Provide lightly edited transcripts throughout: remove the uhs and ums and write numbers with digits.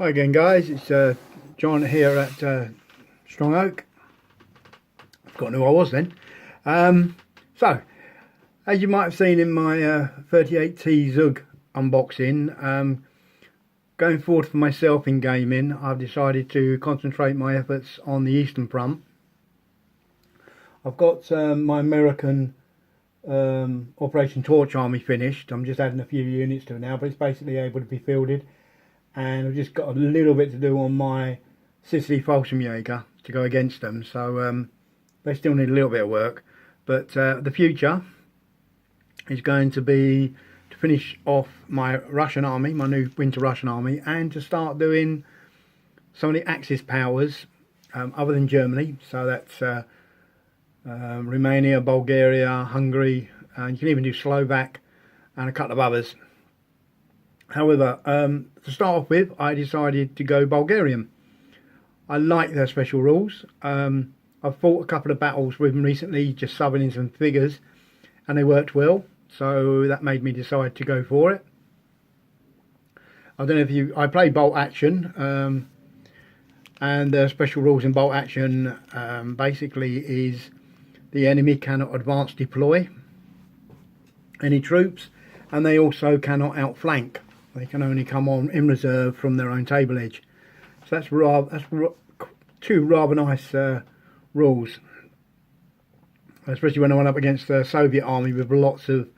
Hi again guys, it's John here at Strong Oak. I've forgotten who I was then. So, as you might have seen in my 38T Zug unboxing, going forward for myself in gaming, I've decided to concentrate my efforts on the Eastern Front. I've got my American Operation Torch Army finished. I'm just adding a few units to it now, but it's basically able to be fielded. And I've just got a little bit to do on my Sicily Jaeger to go against them, so they still need a little bit of work. But the future is going to be to finish off my Russian army, my new winter Russian army, and to start doing some of the Axis powers other than Germany. So that's Romania, Bulgaria, Hungary, and you can even do Slovak and a couple of others. However, to start off with, I decided to go Bulgarian. I like their special rules. I've fought a couple of battles with them recently, just subbing in some figures, and they worked well, so that made me decide to go for it. I don't know if I play bolt action, and the special rules in bolt action basically is the enemy cannot advance deploy any troops, and they also cannot outflank. They can only come on in reserve from their own table edge. So that's two rather nice rules, especially when I went up against the Soviet army with lots of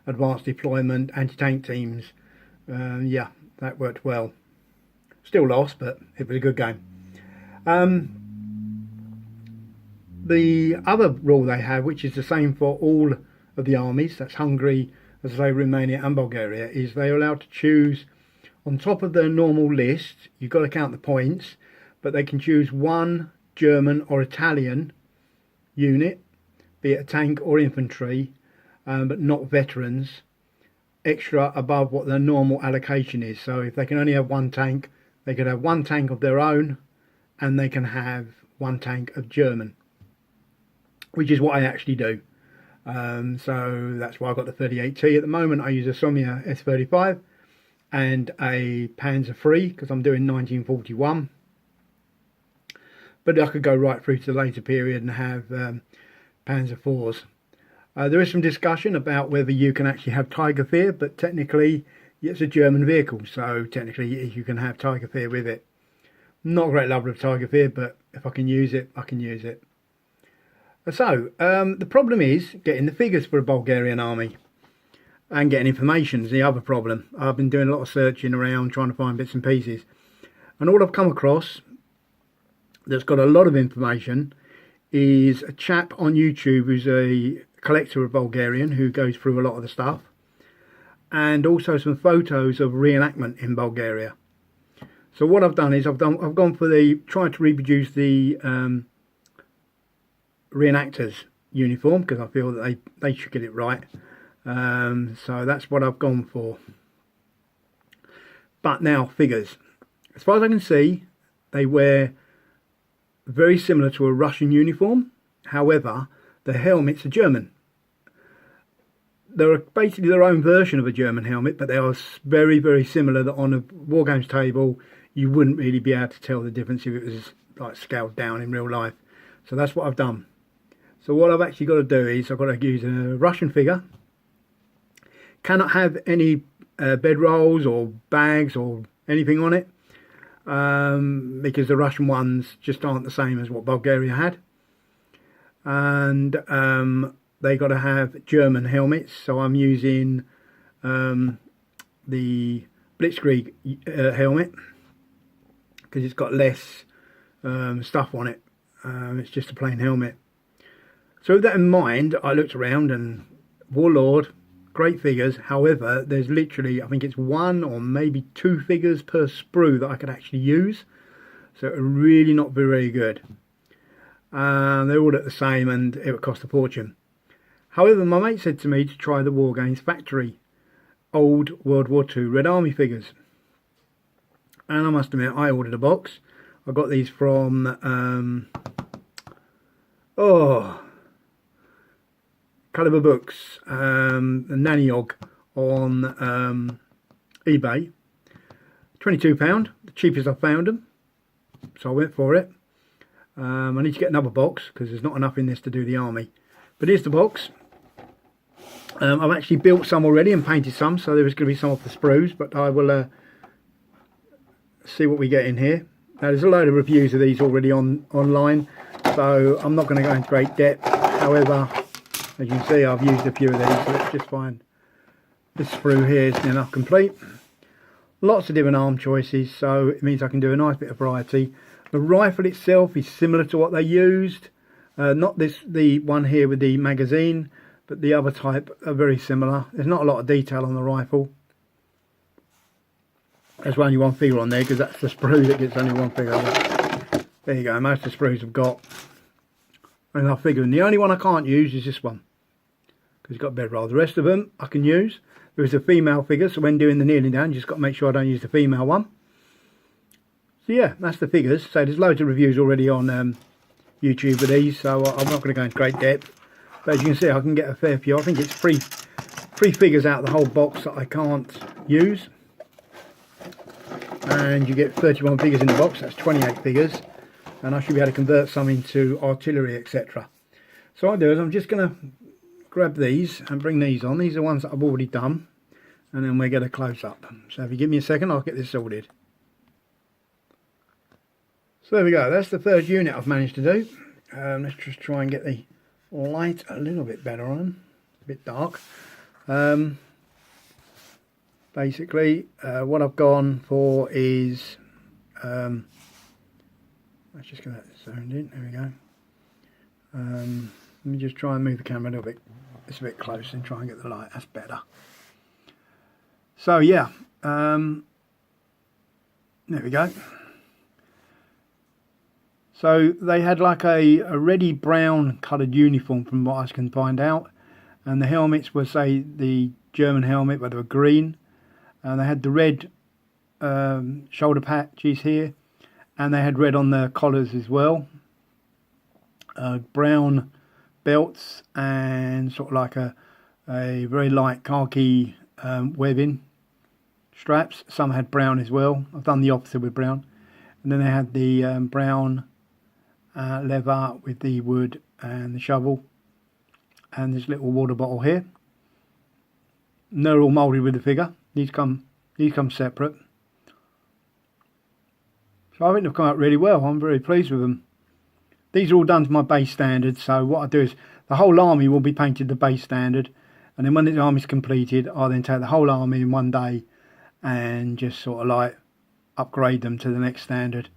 advanced deployment anti-tank teams. Yeah, that worked well. Still lost, but it was a good game. The other rule they have, which is the same for all of the armies, that's Hungary, as I say, Romania and Bulgaria, is they are allowed to choose on top of their normal list. You've got to count the points, but they can choose one German or Italian unit, be it a tank or infantry, but not veterans, extra above what their normal allocation is. So if they can only have one tank, they could have one tank of their own, and they can have one tank of German, which is what I actually do. So that's why I've got the 38T at the moment. I use a Somia S35 and a Panzer III because I'm doing 1941. But I could go right through to the later period and have Panzer IVs. There is some discussion about whether you can actually have Tiger Fear, but technically it's a German vehicle, so technically you can have Tiger Fear with it. Not a great lover of Tiger Fear, but if I can use it, I can use it. So, the problem is getting the figures for a Bulgarian army and getting information is the other problem. I've been doing a lot of searching around trying to find bits and pieces, and all I've come across that's got a lot of information is a chap on YouTube who's a collector of Bulgarian who goes through a lot of the stuff, and also some photos of reenactment in Bulgaria. So what I've done is I've gone for trying to reproduce the reenactors uniform because I feel that they should get it right. So that's what I've gone for. But now figures, as far as I can see, they wear very similar to a Russian uniform. However, the helmets are German. They're basically their own version of a German helmet, but they are very, very similar that on a Wargames table you wouldn't really be able to tell the difference if it was like scaled down in real life. So that's what I've done. So what I've actually got to do is I've got to use a Russian figure. Cannot have any bed rolls or bags or anything on it, because the Russian ones just aren't the same as what Bulgaria had. And they got to have German helmets. So I'm using the Blitzkrieg helmet because it's got less stuff on it. It's just a plain helmet. So with that in mind, I looked around and Warlord, great figures. However, there's literally, I think it's one or maybe two figures per sprue that I could actually use. So really not very good. They're all at the same and it would cost a fortune. However, my mate said to me to try the Wargames Factory old World War II Red Army figures. And I must admit, I ordered a box. I got these from Caliber Books, Nannyog on eBay. £22, the cheapest I found them, so I went for it. I need to get another box because there's not enough in this to do the army. But here's the box. I've actually built some already and painted some, so there is going to be some off the sprues, but I will see what we get in here. Now there's a load of reviews of these already online, so I'm not going to go into great depth. However, as you can see, I've used a few of these, so let's just find this sprue here is enough complete. Lots of different arm choices, so it means I can do a nice bit of variety. The rifle itself is similar to what they used, not the one here with the magazine, but the other type are very similar. There's not a lot of detail on the rifle. There's only one figure on there because that's the sprue that gets only one figure. There you go, most of the sprues have got enough figure. And the only one I can't use is this one, because it's got a bed roll. The rest of them I can use. There is a female figure, so when doing the kneeling down, you just got to make sure I don't use the female one. So yeah, that's the figures. So there's loads of reviews already on YouTube of these, so I'm not going to go into great depth. But as you can see, I can get a fair few. I think it's three figures out of the whole box that I can't use. And you get 31 figures in the box, that's 28 figures. And I should be able to convert some into artillery, etc. So what I do is I'm just going to grab these and bring these on. These are ones that I've already done. And then we get a close-up. So if you give me a second, I'll get this sorted. So there we go, that's the first unit I've managed to do. Let's just try and get the light a little bit better on. It's a bit dark. Basically, what I've gone for is... let's just get that zoned in, there we go. Let me just try and move the camera a little bit. It's a bit close and try and get the light, that's better. So yeah, there we go. So they had like a reddy brown coloured uniform from what I can find out, and the helmets were, say, the German helmet, but they were green, and they had the red shoulder patches here, and they had red on the collars as well, brown belts, and sort of like a very light khaki webbing straps. Some had brown as well. I've done the opposite with brown. And then they had the brown leather with the wood and the shovel, and this little water bottle here. And they're all moulded with the figure. These come separate. So I think they've come out really well. I'm very pleased with them. These are all done to my base standard, so what I do is the whole army will be painted the base standard, and then when the army's completed, I then take the whole army in one day and just sort of like upgrade them to the next standard.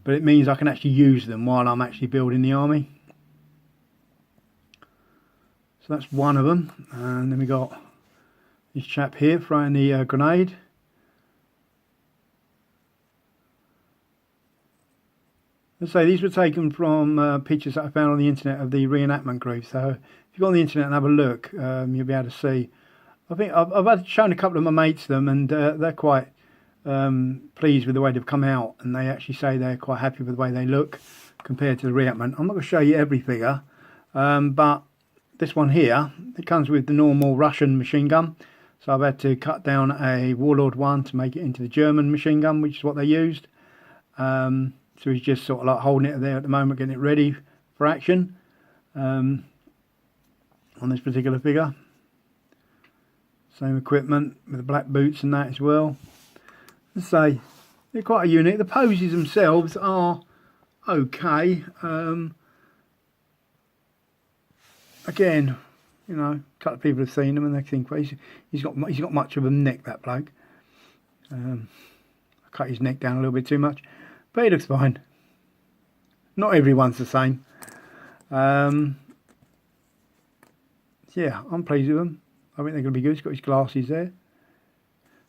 But it means I can actually use them while I'm actually building the army. So that's one of them. And then we got this chap here throwing the grenade. Let's say these were taken from pictures that I found on the internet of the reenactment group. So if you go on the internet and have a look, you'll be able to see. I think I've shown a couple of my mates them, and they're quite pleased with the way they've come out, and they actually say they're quite happy with the way they look compared to the reenactment. I'm not going to show you every figure, but this one here, it comes with the normal Russian machine gun, so I've had to cut down a Warlord one to make it into the German machine gun, which is what they used. So he's just sort of like holding it there at the moment, getting it ready for action on this particular figure. Same equipment with the black boots and that as well. Let's say they're quite a unit. The poses themselves are okay. Again, you know, a couple of people have seen them and they think, well, he's got much of a neck, that bloke. I cut his neck down a little bit too much, but he looks fine. Not everyone's the same. Yeah, I'm pleased with them. I think they're going to be good. He's got his glasses there.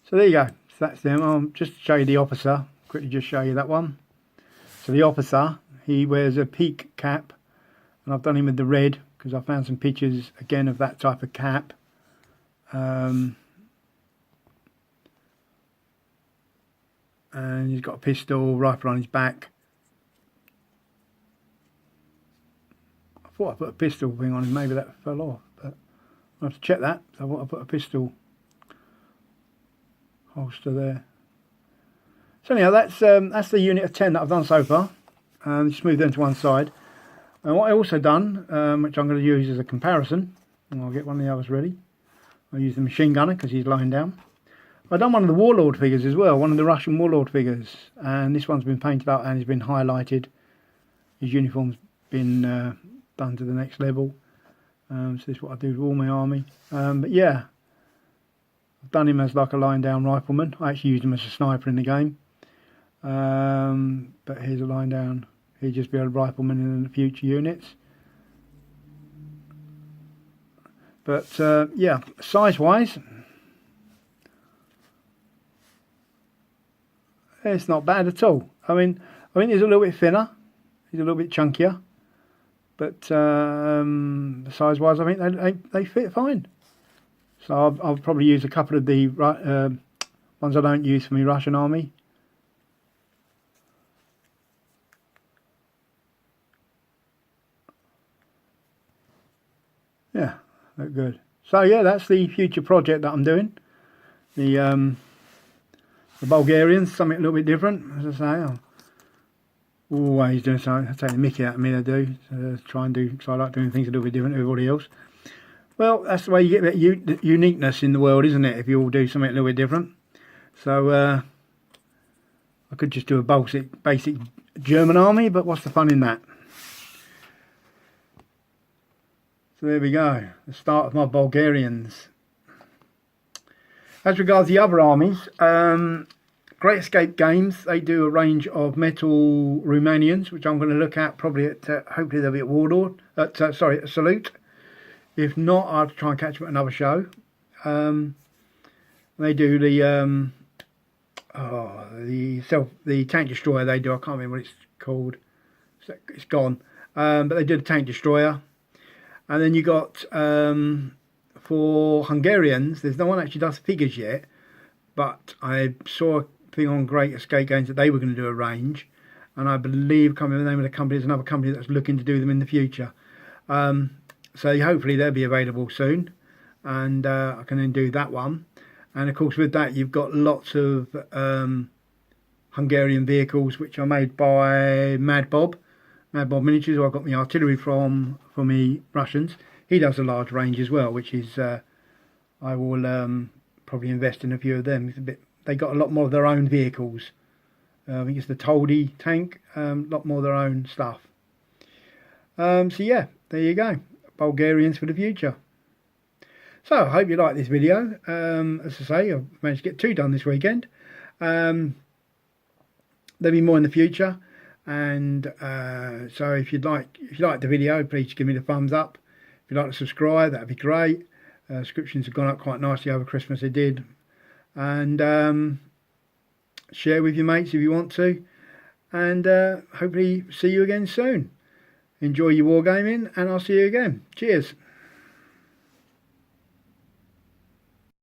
So there you go. So that's them. Just to show you the officer. Quickly just show you that one. So the officer, he wears a peak cap. And I've done him with the red because I found some pictures again of that type of cap. And he's got a pistol, rifle on his back. I thought I put a pistol thing on him. Maybe that fell off. But I'll have to check that. So I put a pistol holster there. So anyhow, that's the unit of 10 that I've done so far. Just move them to one side. And what I also done, which I'm going to use as a comparison, and I'll get one of the others ready. I'll use the machine gunner because he's lying down. I've done one of the warlord figures as well, one of the Russian warlord figures, and this one's been painted up and has been highlighted. His uniform's been done to the next level. So this is what I do with all my army. But yeah, I've done him as like a lying down rifleman. I actually used him as a sniper in the game. But here's a lying down. He'd just be a rifleman in the future units. But yeah, size wise, it's not bad at all. I mean, I think he's a little bit thinner, he's a little bit chunkier, but size wise I think they fit fine. So I'll probably use a couple of the ones I don't use for my Russian army. Yeah, look good. So yeah, that's the future project that I'm doing. The Bulgarians, something a little bit different. As I say, I'm always doing something. I take the mickey out of me. I do try and do. Because I like doing things a little bit different to everybody else. Well, that's the way you get that uniqueness in the world, isn't it? If you all do something a little bit different. So I could just do a basic German army, but what's the fun in that? So there we go, the start of my Bulgarians. As regards the other armies, Great Escape Games, they do a range of metal Romanians, which I'm going to look at probably at, hopefully they'll be at Warlord, at Salute. If not, I'll try and catch them at another show. They do the tank destroyer. They do. I can't remember what it's called. It's gone. But they do the tank destroyer. And then you got for Hungarians. There's no one actually does figures yet, but I saw a thing on Great Escape Games that they were going to do a range, and I believe, I can't remember the name of the company. There's another company that's looking to do them in the future. So hopefully they'll be available soon, and I can then do that one. And of course with that you've got lots of Hungarian vehicles which are made by Mad Bob Miniatures, who I got my artillery from for me Russians. He does a large range as well, which is I will probably invest in a few of them. It's a bit, they got a lot more of their own vehicles. I think it's the Toldi tank, a lot more of their own stuff. So yeah, there you go. Bulgarians for the future. So I hope you like this video. As I say, I've managed to get 2 done this weekend. There'll be more in the future, and so if you like the video, please give me the thumbs up. If you'd like to subscribe, that'd be great. Subscriptions have gone up quite nicely over Christmas, they did. And share with your mates if you want to, and hopefully see you again soon. Enjoy your wargaming, and I'll see you again. Cheers.